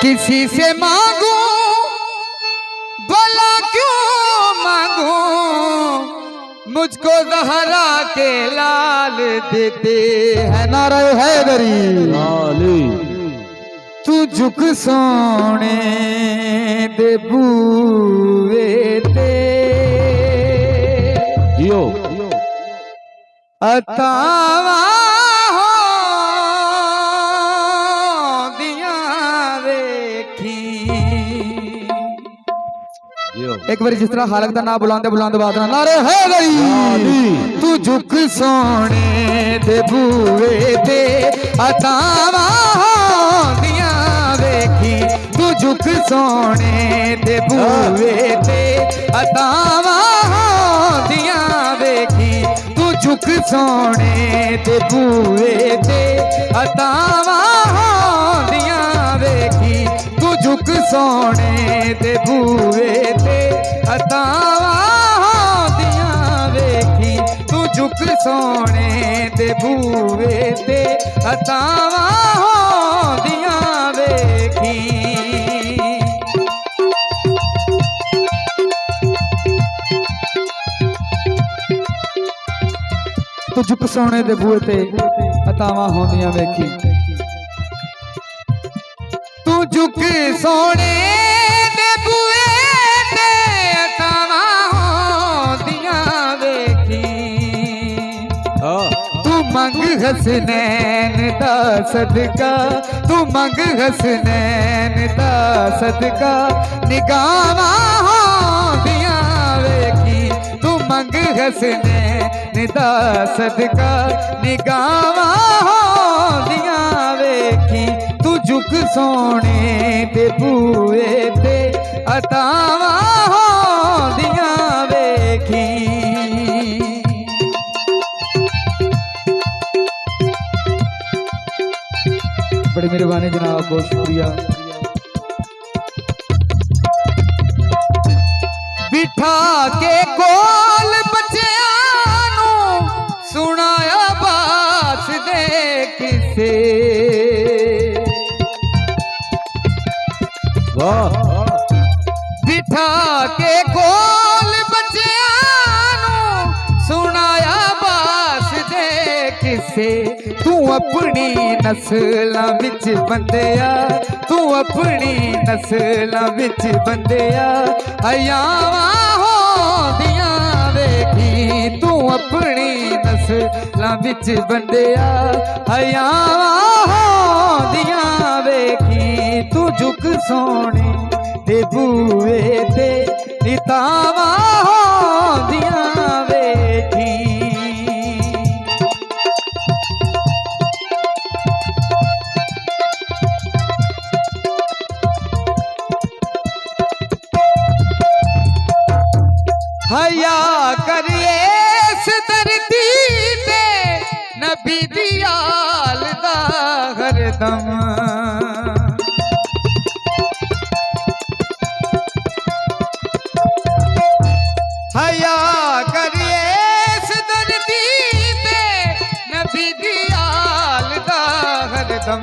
किसी से मांगू भला क्यों मांगू, मुझको ज़हरा के लाल देते हैं। नारा हैदरी लाली तू झुक सोने दे बूए ते जियो अतावा एक बार जिस तरह हालत का ना बुलाते बुलाते बात ना नारे है गई तू झुक सोने दे बूए ते अतावा दिया वेखी, तू झुक सोने दे बूए ते अतावा दिया वेखी, तू झुक सोने दे बूए ते अतावा दिया वेखी, तू झुक सोने दे बूए ते अतावा दिया वेखी, तू झुक सोने दे बूए ते अतावा दिया वेखी। तू झुक सोने दे बूए ते अतावा होंदियां वेखी, तू झुक सोने दे बूए ते अतावा होंदियां वेखी, तू मंग हसनैन दा सदका, तू मंग हसनैन दा सदका, निगाहां होंदियां वेखी, तू मंग हसनैन दा सदका, निगाहां होंदियां वेखी, तू झुक सोने दे बूए ते अतावा होंदियां वेखी। बड़ी मेहरबानी जनाब, बहुत शुक्रिया। बिठा के कोल बच्चियां नूं सुनाया बास दे किसे, बिठा के कोल बच्चियां नूं सुनाया बास दे किसे, तू अपनी नस्लां विच बंदिया, तू अपनी नस्लां विच बंदिया, हयावां होंदियां वेखी, तू अपनी नस्लां विच बंदिया, हयावां होंदियां वेखी, तू झुक सोने दे बूए ते नितावा होंदियां वेखी। हया करिए इस धरती ते नबी दी आल दा हरदम, हया करिए इस धरती ते नबी दी आल दा हरदम,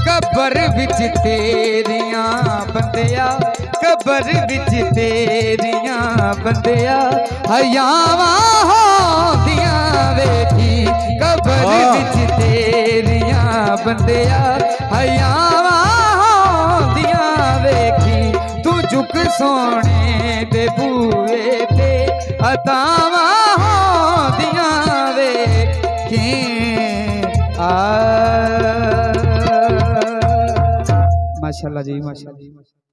कबर विच तेरियां बंदिया, कबर विच तेरियां बंदिया, हयावां होंदियां वेखी, कबर विच तेरियां बंदिया, हयावां होंदियां वेखी, तू झुक सोने दे बूए ते अतावा होंदियां वेखी। माशाअल्लाह जी, माशाअल्लाह।